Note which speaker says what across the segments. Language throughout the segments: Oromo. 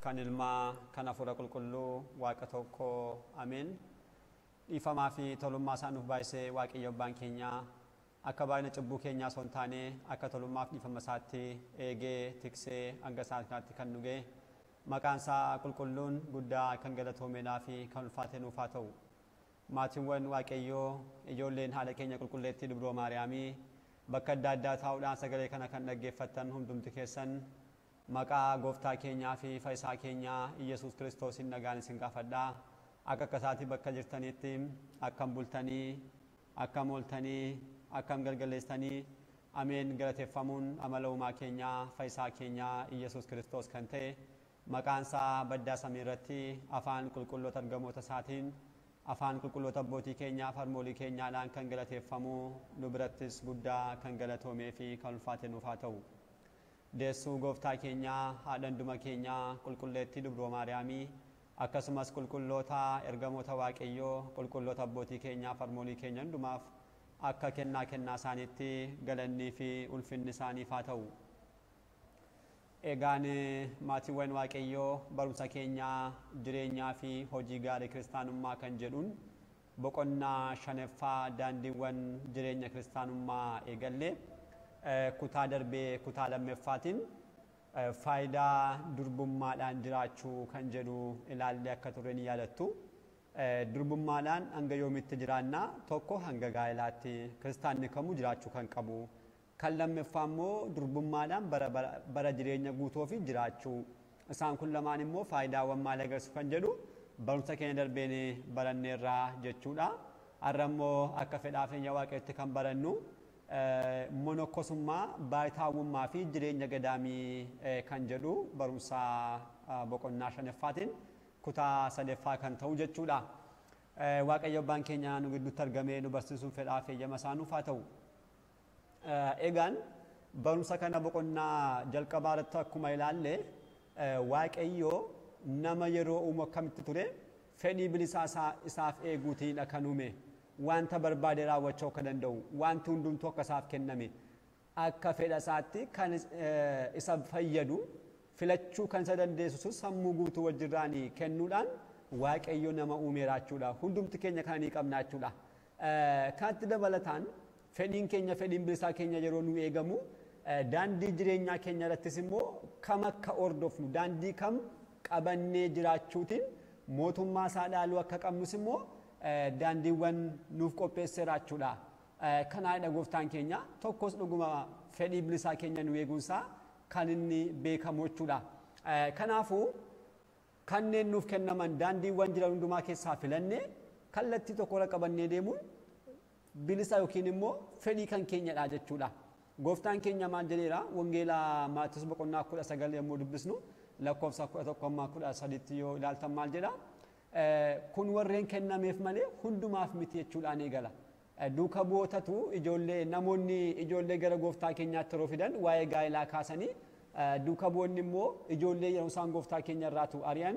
Speaker 1: kan ilmaa kan hafuura qulqulluu waaqa tokko ameen. Dhiifamaa fi tolummaa isaa nuuf baay'isee waaqayyo abbaan keenya akka baay'ina cubbuu keenyaa osoo hin taane akka tolummaaf dhiifama isaatti eegee tiksee hanga isaatti kan nu ga'e maqaan isaa qulqulluun guddaa kan galatoomeedhaa fi kan ulfaate nuuf haa ta'u. Maatiiwwan waaqayyoo ijoolleen haadha keenya qulqulleettii Dubroo Maariyaamii bakka adda addaa taa'uudhaan sagalee kana kan dhaggeeffattan hundumti keessan maqaa gooftaa keenyaa fi fayyisaa keenyaa Iyesuus Kiristoosiin nagaan isin gaafadhaa. Akka isaatii bakka jirtanitti akkam bultanii akkam ooltanii akkam galgaleessanii ameen galateeffamuun amala uumaa keenyaa fayyisaa keenyaa Iyesuus Kiristoos kan ta'e maqaan isaa baddaa samii irratti afaan qulqulloota ergamoota isaatiin afaan qulqulloota abbootii keenyaa harmoolii keenyaadhaan kan galateeffamu nu birattis guddaa kan galatoomee fi kan ulfaate nuuf haa ta'u. Deessuu gooftaa keenyaa haadhanduma keenyaa qulqulleettii Dubroo Maariyaamii akkasumas qulqulloota ergamoota waaqayyoo qulqulloota abbootii keenyaa harmoolii keenya hundumaaf akka kennaa isaaniitti galannii fi ulfinni isaaniif haa ta'u. Egaan maatiiwwan waaqayyoo barumsa keenyaa jireenyaa fi hojii gaarii kiristaanummaa kan jedhuun boqonnaa 5ffaa daandiiwwan jireenya kiristaanummaa eegallee kutaa darbee kutaa lammaffaatiin faayidaa durbummaadhaan jiraachuu kan jedhu ilaallee akka turre ni yaadattu. Durbummaadhaan hanga yoomitti jiraannaa tokko hanga gaa'ilaatti kiristaanni kamuu jiraachuu kan qabu. Kan lammaffaa immoo durbummaadhaan bara jireenya guutuu fi jiraachuu. Isaan kun lamaan immoo faayidaawwan maal agarsiisu kan jedhu barumsa keenya darbeen baranneerraa jechuudha. Har'a immoo akka fedhaa fi waaqayyotti kan barannu monokkosummaa baay'itaawummaa fi jireenya gadaamii kan jedhu barumsa boqonnaa 5ffaatiin kutaa 3ffaa kan ta'u jechuudha. Waaqayyo abbaan keenya nu gidduutti argamee nu barsiisuun fedhaa fi eeyyama isaa nuuf haa ta'u. Egaan barumsa kana boqonnaa jalqabaa irratti akkuma ilaalle waaqayyo nama yeroo uumu akkamitti ture fedhii bilisaa isaaf eeguutiin kan uume. Wanta barbaade raawwachuu akka danda'u wanti hundumtuu akka isaaf kenname akka fedha isaatti kan isa fayyadu filachuu kan isa dandeessisu sammuu guutuu wajjirraan kennuudhaan waaqayyo nama uumeera jechuudha. Hundumti keenya kana ni qabna jechuudha. Kanatti dabalataan fedhiin keenya fedhiin bilisaa keenya yeroo nu eegamu daandii jireenyaa keenya irrattis immoo kam akka hordofnu daandii kam qabannee jiraachuutiin mootummaa isaa dhaaluu akka qabnus immoo daandiiwwan nuuf qopheesseera jechuudha. Kanaadha gooftaan keenya tokkos dhuguma fedhii bilisaa keenya nu eeguunsaa kan inni beekamu jechuudha. Kanaafuu kanneen nuuf kennaman daandiiwwan jiran hundumaa keessaa filannee kallattii tokkorra qabannee deemuun bilisa yookiin immoo fedhii kan keenyadha jechuudha. Gooftaan keenya maal jedheera wangeelaa Maatiyos boqonnaa 19 yommuu dubbisnu lakkoofsa 11-13 yoo ilaaltan maal jedha kun warreen kennameef malee hundumaaf miti jechuudhaan eegala. Duuka bu'ootatu namoonni ijoollee gara gooftaa keenyaatti yeroo fidan waa'ee gaa'ilaa kaasanii duuka bu'oonni immoo ijoollee yeroo isaan gooftaa keenya irraatu ari'an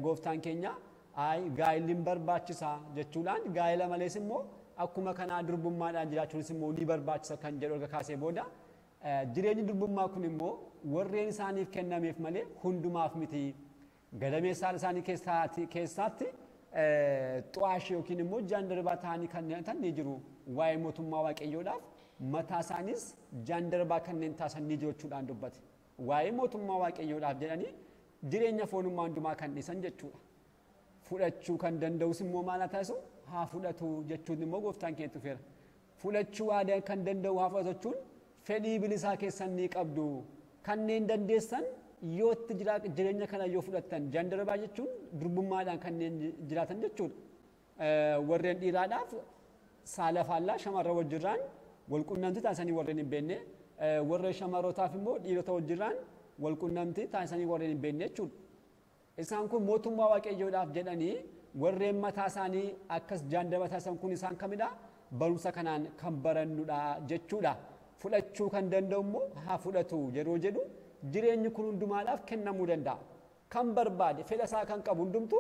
Speaker 1: gooftaan keenya gaa'illi hin barbaachisa jechuudhaan gaa'ila malees immoo akkuma kanaa durbummaadhaan jiraachuunis immoo ni barbaachisa kan jedhu erga kaasee booda jireenyi durbummaa kun immoo warreen isaaniif kennameef malee hundumaaf miti. Gadameessaan isaanii keessaatti xu'aashee yookiin immoo jaandarbaa ta'anii kanneen ni jiru. Waa'ee mootummaa waaqayyoodhaaf mataa isaanis jaandarbaa kanneen taasisan ni jiru jechuudhaan dubbate. Waa'ee mootummaa waaqayyoodhaaf jedhanii jireenya foonummaa hundumaa kan dhiisan jechuudha. Fudhachuu kan danda'us immoo maal taasisu haa fudhatu jechuun immoo gooftaan keenya tufeera. Fudhachuu waadaa kan danda'u haa fudhatu jechuun fedhii bilisaa keessan ni qabdu. Kanneen dandeessan yootti jireenya kana yoo fudhattan jaandarbaa jechuun durbummaadhaan kanneen jiraatan jechuudha. Warreen dhiiraadhaaf saala faallaa shamarra wajjirraan walqunnamtii taasisanii warreen hin beekne warreen shamarrootaaf immoo dhiirota wajjirraan walqunnamtii taasisanii warreen hin beekne jechuudha. Isaan kun mootummaa waaqayyoodhaaf jedhanii warreen mataa isaanii akkas jaandarbaa taasisan kun isaan kamidha? Barumsa kanaan kan barannudha jechuudha. Fudhachuu kan danda'u immoo haa fudhatu yeroo jedhu jireenyi kun hundumaadhaaf kennamuu danda'a. Kan barbaade fedha isaa kan qabu hundumtu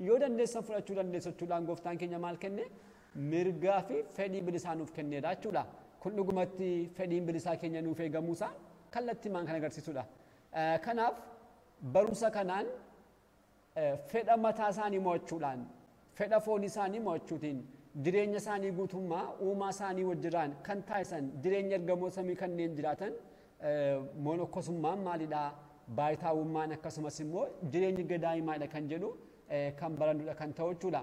Speaker 1: yoo dandeessan fudhachuu dandeessu jechuudhaan gooftaan keenya maal kenne mirgaa fi fedhii bilisaa nuuf kenneedha jechuudha. Kun dhugumatti fedhiin bilisaa keenya nuuf eegamuusaa kallattii maan kan agarsiisudha. Kanaaf barumsa kanaan fedha mataa isaanii mo'achuudhaan fedha foon isaanii mo'achuutiin jireenya isaanii guutummaa uumaa isaanii wajjiraan kan taasisan jireenya ergamoo samii kanneen jiraatan monokkosummaan maalidhaa baay'itaawummaan akkasumas immoo jireenyi gadaa'imaadha kan jedhu kan barannudha kan ta'u jechuudha.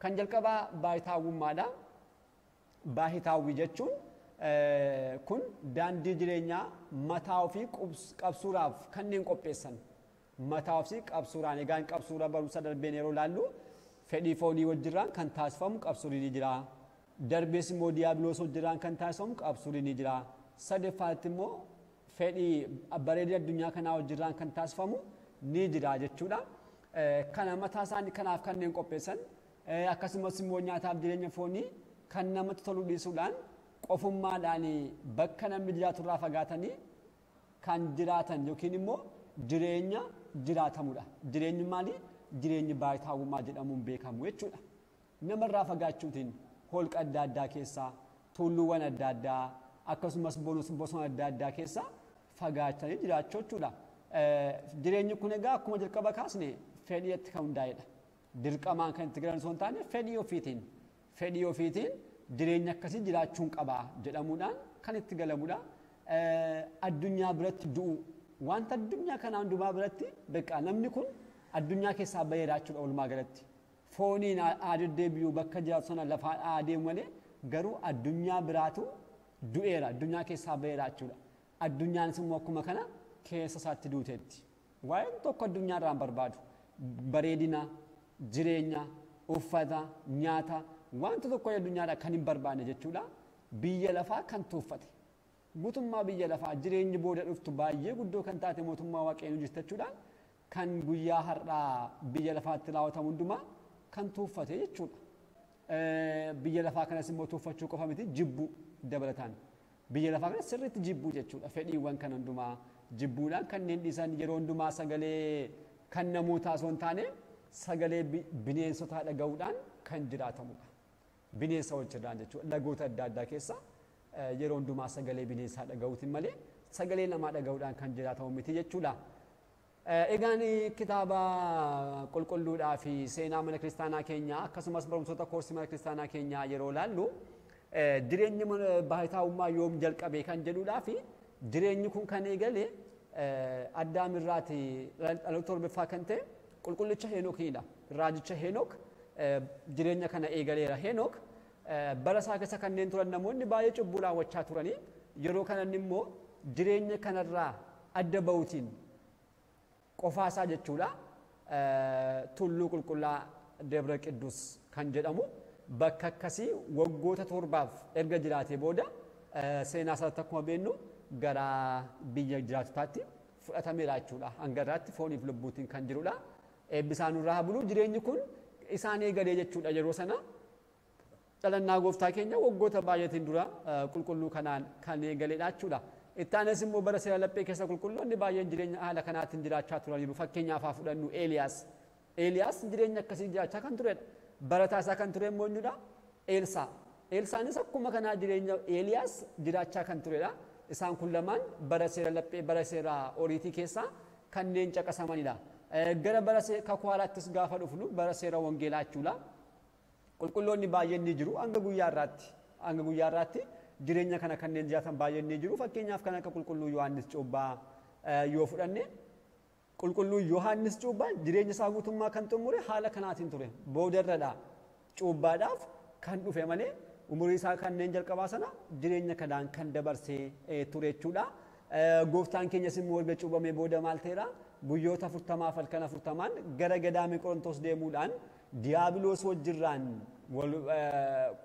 Speaker 1: Kan jalqabaa baay'itaawummaadha. Baay'itaawwii jechuun kun daandii jireenyaa mataa ofii qabsuuraaf kanneen qopheessan mataa ofii qabsuuraan egaan qabsuura barumsa darbeen yeroo laallu fedhii foonii wajjirraan kan taasifamu qabsuurri ni jira. Darbees immoo diiyaabiloos wajjirraan kan taasifamu qabsuurri ni jira. Sadaffaatti immoo fedhii bareedina addunyaa kanaa wajjirraan kan taasifamu ni jira jechuudha. Kana mataa isaanii kanaaf kanneen qopheessan akkasumas immoo nyaataaf jireenya foonii kan namatti tolu dhiisuudhaan qofummaadhaan bakka namni jiraatu irraa fagaatanii kan jiraatan yookiin immoo jireenya jiraatamudha. Jireenyi maali? Jireenyi baay'itaawummaa jedhamuun beekamu jechuudha. Namarraa fagaachuutiin holqa adda addaa keessaa tulluuwwan adda addaa akkasumas bosona adda addaa keessaa fagaatanii jiraachuu jechuudha. Jireenyi kun egaa akkuma jalqaba kaasne fedhiitti kan hundaa'edha. Dirqamaan kan itti galan osoo hin taane fedhii ofiitiin jireenya akkasii jiraachuun qabaa jedhamuudhaan kan itti galamudha. Addunyaa biratti du'u wanta addunyaa kanaa hundumaa biratti beekaa namni kun addunyaa keessaa baheera jechuudha walumaa galatti. Fooniin aadeddeebi'uu bakka jiraatu sana lafaan adeemu malee garuu addunyaa biraatu du'eera addunyaa keessaa baheera jechuudha. Addunyaanis immoo akkuma kana keessa isaatti duuteetti. Waa'een tokko addunyaa irraa hin barbaadu. Bareedina, jireenya, uffata, nyaata wanta tokko addunyaadhaa kan hin barbaanne jechuudha. Biyya lafaa kan tuuffate. Guutummaa biyya lafaa jireenyi booda dhuftu baay'ee guddoo kan taate mootummaa waaqayyoo jirti jechuudhaan kan guyyaa har'aa biyya lafaatti raawwatamu hundumaa kan tuuffate jechuudha. Biyya lafaa kanas immoo tuuffachuu qofa miti jibbuu dabalataan. Biyya lafaa kanas sirriitti jibbuu jechuudha. Fedhiiwwan kan hundumaa jibbuudhaan kanneen dhiisan yeroo hundumaa sagalee kan namootaa osoo hin taane sagalee bineensotaa dhaga'uudhaan kan jiraatamudha. Bineensa wajjirraan jechuudha. Lagoota adda addaa keessa yeroo hundumaa sagalee bineensaa dhaga'uutiin malee sagalee namaa dhaga'uudhaan kan jiraatamu miti jechuudha. Egaan kitaaba qulqulluudhaa fi seenaa mana kiristaanaa keenyaa akkasumas barumsoota koorsii mana kiristaanaa keenyaa yeroo laallu jireenyi baay'itaawummaa yoom jalqabe kan jedhuudhaa fi jireenyi kun kan eegale Addaam irraati dhaloota torbaffaa kan ta'e qulqullicha Heenookiidha. Raajicha Heenook jireenya kana eegaleera. Heenook bara isaa keessa kanneen turan namoonni baay'ee cubbuu raawwachaa turanii yeroo kanatti immoo jireenya kanarraa adda ba'uutiin qofaasaa jechuudha. Tulluu qulqullaa Debra Qiddus kan jedhamu bakka akkasii waggoota 7 erga jiraatee booda seenaa isaatti akkuma beeknu gara biyya jiraatotaatti fudhatameera jechuudha. Hanga irraatti fooniif lubbuutiin kan jirudha. Eebbisaan irraa bulu jireenyi kun isaan eegalee jechuudha yeroo sana. Dhalannaa gooftaa keenya waggoota baay'eetiin dura qulqulluu kanaan kan eegaleedha jechuudha. Ittaanes immoo bara seera laphee keessa qulqulloonni baay'een jireenya haala kanaatiin jiraachaa turaniiru. Fakkeenyaaf haa fudhannu Eeliyaas. Eeliyaas jireenya akkasii jiraachaa kan turedha. Barataa isaa kan ture immoo eenyudha? Eelsaa. Eelsaanis akkuma kanaa jireenya Eeliyaas jiraachaa kan turedha. Isaan kun lamaan bara seera laphee bara seera oriitii keessaa kanneen caqasamanidha. Gara bara kakuu haaraattis gaafa dhufnu bara seera wangeelaa jechuudha. Qulqulloonni baay'een ni jiru hanga guyyaa irraatti jireenya kana kanneen jiraatan baay'een ni jiru. Fakkeenyaaf kan akka qulqulluu Yohaannis Cuuphaa yoo fudhanne qulqulluu Yohaannis Cuuphaa jireenya isaa guutummaa kan xumure haala kanaatiin ture. Boodarradha cuuphaadhaaf kan dhufe malee umurii isaa kanneen jalqabaa sana jireenya kanaan kan dabarsee ture jechuudha. Gooftaan keenyas immoo erga cuuphamee booda maal ta'eera? Guyyoota 40 halkan 40 gara gadaamii Qorontos deemuudhaan diiyaabiloos wajjirraan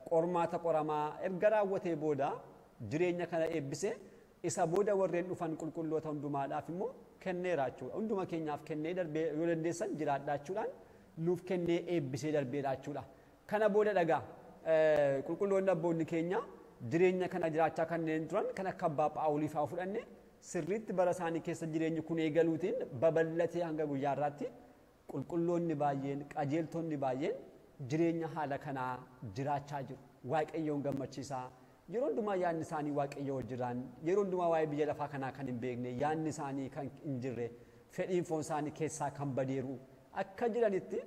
Speaker 1: qormaata qoramaa erga raawwatee booda jireenya kana eebbisee isa booda warreen dhufan qulqulloota hundumaadhaaf immoo kenneera jechuudha. Hunduma keenyaaf kennee darbee yoo dandeessan jiraadhaa jechuudhaan nuuf kennee eebbisee darbeera jechuudha. Kana booda dhagaa qulqulloonni abboonni keenya jireenya kana jiraachaa kanneen turan kan akka abbaa Phaawulii fa'aa fudhanne sirriitti bara isaanii keessa jireenyi kun eegaluutiin babal'atee hanga guyyaa irraatti qulqulloonni baay'een qajeeltonni baay'een jireenya haala kanaa jiraachaa jiru. Waaqayyoon gammachiisaa yeroo hundumaa yaadni isaanii waaqayyo wajjiraan yeroo hundumaa waa'ee biyya lafaa kanaa kan hin beekne yaadni isaanii kan hin jirre fedhiin foon isaanii keessaa kan badeeru akka jiranitti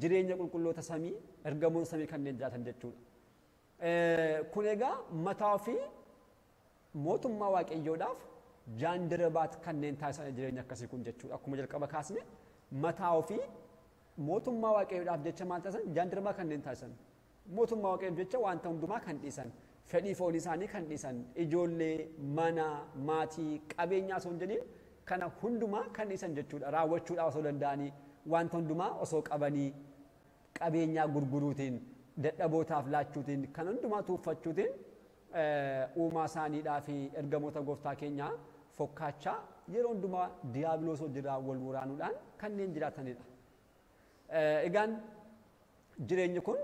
Speaker 1: jireenya qulqulloota samii ergamoota samii kanneen jiraatan jechuudha. Kun egaa mataa ofii mootummaa waaqayyoodhaaf jaandirabaat kanneen taasisan jireenya akkasii kun jechuudha. Akkuma jalqaba kaasne mataa ofii mootummaa waaqayyoodhaaf jecha maal taasisan jaandirabaa kanneen taasisan. Mootummaa waaqayyoof jecha wanta hundumaa kan dhiisan. Fedhii foon isaanii kan dhiisan. Ijoollee, mana, maatii, qabeenyaa osoo hin jedhiin kana hundumaa kan dhiisan jechuudha. Raawwachuudhaaf osoo danda'anii wanta hundumaa osoo qabanii qabeenyaa gurguruutiin dadhabootaaf laachuutiin kan hundumaa tuuffachuutiin uumaa isaaniidhaa fi ergamoota gooftaa keenyaa fokkaachaa yeroo hundumaa diiyaabiloos wajjirraa wal waraanuudhaan kanneen jiraatanidha. Egaan jireenyi kun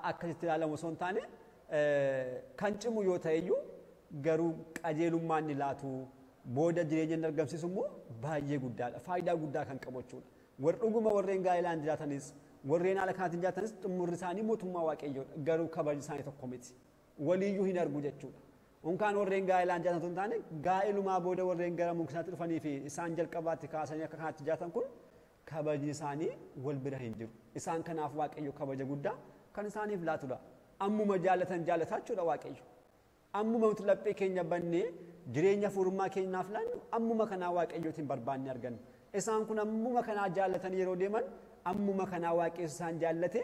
Speaker 1: akkasitti ilaalamu osoo hin taane kan cimu yoo ta'eyyuu garuu qajeelummaan ni laatu booda jireenya inni argamsiisu immoo baay'ee guddaadha. Faayidaa guddaa kan qabu jechuudha. Dhuguma warreen gaa'ilaan jiraatanis warreen haala kanaatiin jiraatanis xumurri isaanii mootummaa waaqayyoodha. Garuu kabajni isaanii tokko miti. Waliyyuu hin argu jechuudha. Unkaan warreen gaa'ilaan jiraatan hin taane gaa'ilumaa booda warreen gara munkinaatti dhufanii fi isaan jalqabaatti kaasanii akka kanaatti jiraatan kun kabajni isaanii wal bira hin jiru. Isaan kanaaf waaqayyo kabaja guddaa kan isaaniif laatudha. Ammuma jaallatan jaallataa jechuudha waaqayyo. Ammuma nuti laphee keenya bannee jireenya furummaa keenyaaf laannu ammuma kanaa waaqayyootiin barbaanne arganna. Isaan kun ammuma kanaa jaallatan yeroo deeman ammuma kanaa waaqayyo isaan jaallate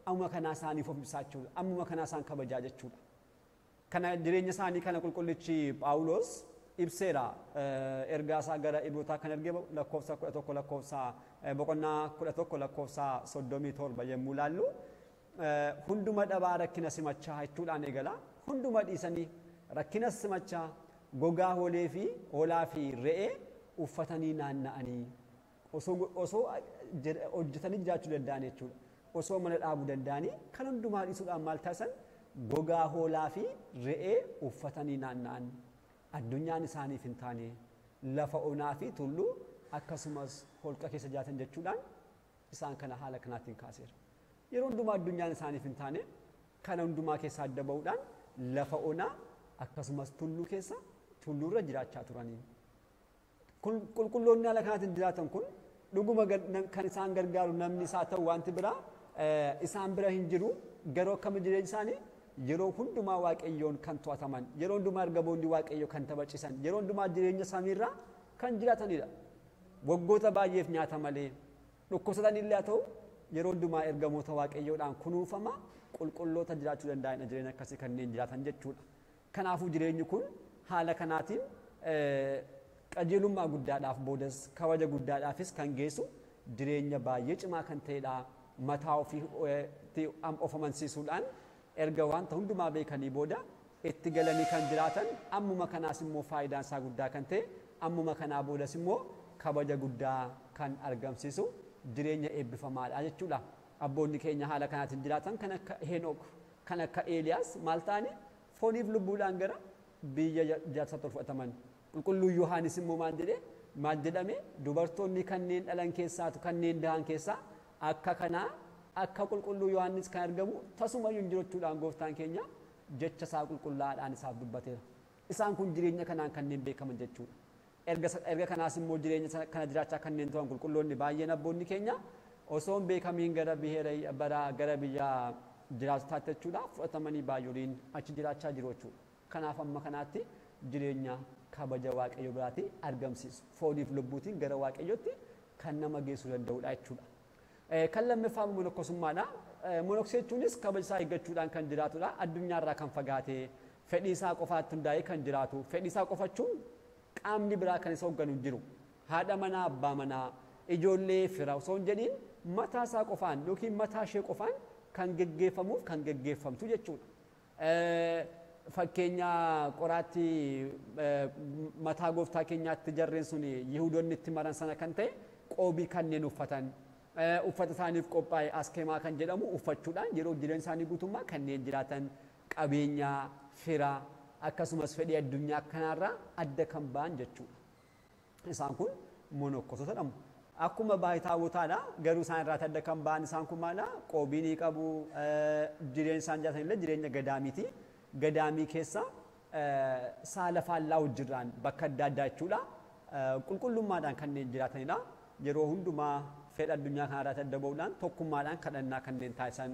Speaker 1: ammuma kanaa isaaniif of ibsaa jechuudha. Ammuma kanaa isaan kabajaa jechuudha. Kana jireenya isaanii kana qulqullichi Phaawulos ibseera. Ergaa isaa gara Ibrootaa kan ergee lakkoofsa 11 lakkoofsa boqonnaa 11 lakkoofsa 37 yommuu ilaallu hunduma dhabaa rakkina simachaa jechuudhaan eegala. Hunduma dhiisanii rakkina simachaa gogaa hoolaa fi re'ee uffatanii naanna'anii osoo hojjetanii jiraachuu danda'an jechuudha. Osoo mana dhaabuu danda'anii kan hundumaa dhiisuudhaan maal taasisan gogaa hoolaa fi re'ee uffatanii naanna'an. Addunyaan isaaniif hin taane lafa onaa fi tulluu akkasumas holqa keessa jiraatan jechuudhaan isaan kana haala kanaatiin kaaseera. Yeroo hundumaa addunyaan isaaniif hin taane kana hundumaa keessaa adda ba'uudhaan lafa onaa akkasumas tulluu keessa tulluurra jiraachaa turanii. Qulqulloonni haala kanaatiin jiraatan kun dhuguma kan isaan gargaaru namni isaa ta'u wanti biraa isaan bira hin jiru garuu akkam jireenya isaanii yeroo hundumaa waaqayyoon kan to'ataman yeroo hundumaa ergamoonni waaqayyoo kan taphachiisan yeroo hundumaa jireenya samiirraa kan jiraatanidha. Waggoota baay'eef nyaata malee dhukkubsatan illee haa ta'u yeroo hundumaa ergamoota waaqayyoodhaan kunuunfama qulqulloota jiraachuu danda'an jireenya akkasii kanneen jiraatan jechuudha. Kanaafuu jireenyi kun haala kanaatiin qajeelummaa guddaadhaaf boodas kabaja guddaadhaafis kan geessu jireenya baay'ee cimaa kan ta'edha. Mataa ofii of amansiisuudhaan erga wanta hundumaa beekanii booda itti galanii kan jiraatan ammuma kanaas immoo faayidaan isaa guddaa kan ta'e ammuma kanaa boodas immoo kabaja guddaa kan argamsiisu jireenya eebbifamaadha jechuudha. Abboonni keenya haala kanaatiin jiraatan kan akka Henook kan akka Eeliyaas maal ta'ani fooniif lubbuudhaan gara biyya jaarsaatti ol fudhataman. Qulqulluu Yohaanis immoo maal jedhame dubartoonni kanneen dhalan keessaatu kanneen dahan keessaa akka kanaa akka qulqulluu Yohaanis kan argamu tasumayyuu hin jirachuudhaan gooftaan keenya jecha isaa qulqullaa'aadhaan isaaf dubbateera. Isaan kun jireenya kanaan kanneen beekaman jechuudha. Erga kanaas immoo jireenya kana jiraachaa kanneen ta'an qulqulloonni baay'een abboonni keenya osoo hin beekamiin gara biyya jiraatotaatti jechuudha fudhatamanii baay'ooliin achi jiraachaa jiru jechuudha. Kanaaf amma kanaatti jireenya kabaja waaqayyo biraatti argamsiisu fooniif lubbuutiin gara waaqayyotti kan nama geessuu danda'udha jechuudha. Kan lammaffaa monoksummaadha. Monoksee jechuunis kabaja isaa eeggachuudhaan kan jiraatudha. Addunyaarraa kan fagaatee fedhii isaa qofaatti hundaa'ee kan jiraatu. Fedhii isaa qofachuun qaamni biraa kan isa hoogganu hin jiru. Haadha manaa, abbaa manaa, ijoollee, fira osoo hin jedhiin mataa isaa qofaan yookiin mataa ishee qofaan kan geggeeffamuuf kan geggeeffamtu jechuudha. Fakkeenya qoraatti mataa gooftaa keenyaatti jarreen sun Yihuudoonni itti maran sana kan ta'e qoobii kanneen uffatan. Uffata isaaniif qophaa'e askeemaa kan jedhamu uffachuudhaan yeroo jireenya isaanii guutummaa kanneen jiraatan qabeenya fira akkasumas fedhii addunyaa kanarraa adda kan ba'an jechuudha. Isaan kun monokkosota jedhamu. Akkuma baay'itaawotaadha garuu isaan irraa adda kan ba'an isaan kun maala qoobii ni qabu jireenya isaan jiraatan illee jireenya gadaamiiti. Gadaamii keessa saala faallaa hojirraan bakka adda addaa jechuudha. qulqullummaadhaan kanneen jiraatanidha. Yeroo hundumaa fedha addunyaa kanarraa adda ba'uudhaan tokkummaadhaan kadhannaa kanneen taasisan,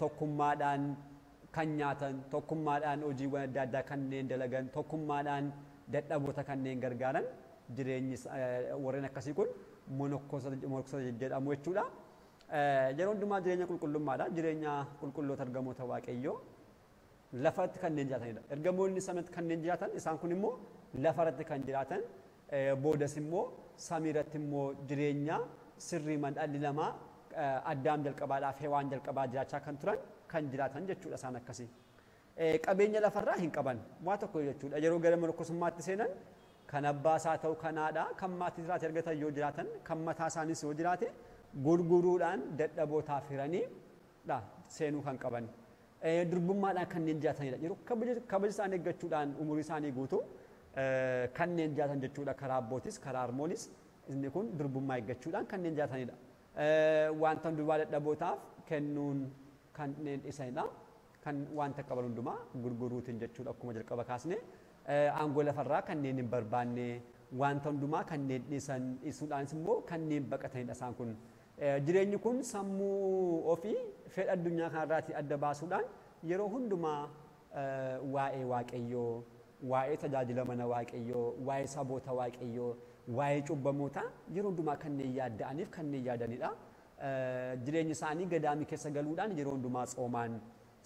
Speaker 1: tokkummaadhaan kan nyaatan, tokkummaadhaan hojiiwwan adda addaa kanneen dalagan, tokkummaadhaan dadhaboota kanneen gargaaran jireenyi warreen akkasii kun monokkosota jedhamu jechuudha. Yeroo hundumaa jireenya qulqullummaadha. Jireenya qulqulloota ergamoota Waaqayyoo lafarratti kanneen jiraatanidha. Ergamoonni samiitti kanneen jiraatan isaan kun immoo lafarratti kan jiraatan boodas immoo samiirratti immoo jireenya sirriiman dhalli namaa Addaam jalqabaadhaaf Hewaan jalqabaa jiraachaa kan turan kan jiraatan jechuudha isaan akkasii. Qabeenya lafarraa hin qaban waa tokko jechuudha. Yeroo gara monokkosummaatti seenan kan abbaa isaa ta'u kan haadhaa kan maatii jiraate argatan yoo jiraatan kan mataa isaaniis yoo jiraate gurguruudhaan dadhabootaaf hiranii seenuu kan qaban. Durbummaadhaan kanneen jiraatanidha. Yeroo kabaja isaanii eeggachuudhaan umurii isaanii guutuu kanneen jiraatan jechuudha. Karaa abbootis karaa harmoonis inni kun durbummaa eeggachuudhaan kanneen jiraatanidha. Wanta hundumaa dadhabootaaf kennuun kanneen dhiisanidha. Kan wanta qaban hundumaa gurguruutiin jechuudha akkuma jalqaba kaasne. Aangoo lafarraa kanneen hin barbaanne wanta hundumaa kanneen dhiisuudhaanis immoo kanneen baqatanidha isaan kun. Jireenyi kun sammuu ofii fedha addunyaa kanarraatii adda baasuudhaan yeroo hundumaa waa'ee Waaqayyoo, waa'ee tajaajila mana Waaqayyoo, waa'ee saboota Waaqayyoo, waa'ee cubbamoota yeroo hundumaa kanneen yaadda'aniif kanneen yaadanidha. Jireenyi isaanii gadaamii keessa galuudhaan yeroo hundumaa tsoomaan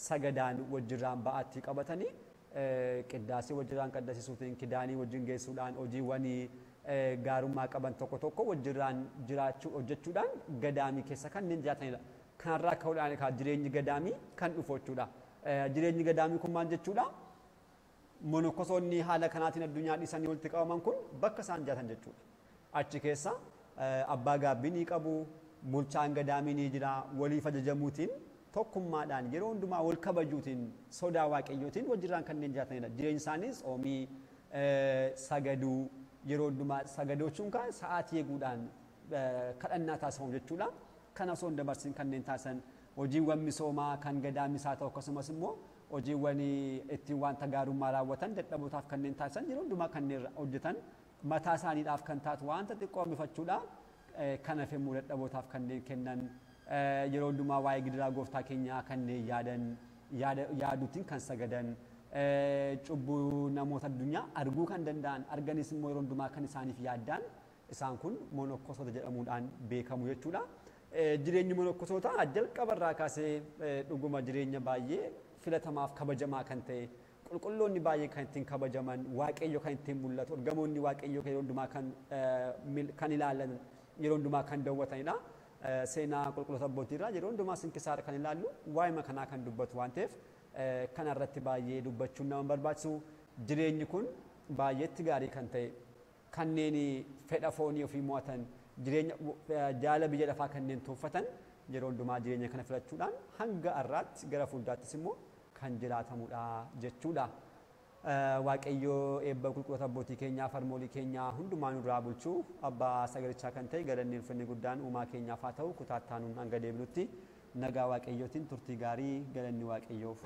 Speaker 1: sagadaan wajjirraan ba'aatti qabatanii qiddaasii wajjirraan qaddasiisuutiin kidaanii wajjin geessuudhaan hojiiwwanii gaarummaa qaban tokko tokko wajjirraan jiraachuu hojjechuudhaan gadaamii keessa kanneen jiraatanidha. Kanarraa ka'uudhaan jireenyi gadaamii kan dhufu jechuudha. Jireenyi gadaamii kun maal jechuudha? Monokkosoonni haala kanaatiin addunyaa dhiisanii walitti qabaman kun bakka isaan jiraatan jechuudha. Achi keessa abbaa gaabbii ni qabu, bulchaan gadaamii ni jira, waliif ajajamuutiin tokkummaadhaan yeroo hundumaa wal kabajuutiin sodaa Waaqayyootiin wajjirraan kanneen jiraatanidha. Jireenyi isaaniis oomii sagaduu yeroo hundumaa sagadochuun kan sa'aatii eeguudhaan kadhannaa taasifamu jechuudha. Kana osoo hin dabarsin kanneen taasisan hojiiwwan misoomaa kan gadaamisaa ta'u akkasumas immoo hojiiwwan ittiin wanta gaarummaa raawwatan dadhabootaaf kanneen taasisan yeroo hundumaa kanneen hojjetan mataa isaaniidhaaf kan taatu wanta xiqqoo bifachuudha. Kan hafe immoo dadhabootaaf kanneen kennan yeroo hundumaa waa'ee gidiraa gooftaa keenyaa kanneen yaaduutiin kan sagadan cubbuu namoota addunyaa arguu kan danda'an arganis immoo yeroo hundumaa kan isaaniif yaaddaan isaan kun monokkosoota jedhamuudhaan beekamu jechuudha. Jireenyi monokkosoota jalqabarraa kaasee dhuguma jireenya baay'ee filatamaaf kabajamaa kan ta'e qulqulloonni baay'ee kan ittiin kabajaman Waaqayyo kan ittiin mul'atu ergamoonni Waaqayyo yeroo hundumaa kan ilaalan yeroo hundumaa kan daawwatanidha. Seenaa qulqulloota abbootiirraa yeroo hundumaa sinkisaara kan ilaallu waa'ee kanaa kan dubbatu waan ta'eef kanarratti baay'ee dubbachuun nama barbaachisu. Jireenyi kun baay'eetti gaarii kan ta'e kanneen fedha foonii ofii mo'atan jireenya jaala biyya lafaa kanneen tuuffatan yeroo hundumaa jireenya kana filachuudhaan hanga har'aatti gara fuulduraattis immoo kan jiraatamudha jechuudha. Waaqayyoo eebba qulqulloota abbootii keenyaaf harmoolii keenyaa hundumaa nurraa bulchuu abbaa sagalichaa kan ta'e galanni ulfinni guddaan uumaa keenyaaf haa ta'u kutaattaanuun hanga deebinutti nagaa Waaqayyootiin turtii gaarii galanni Waaqayyoof.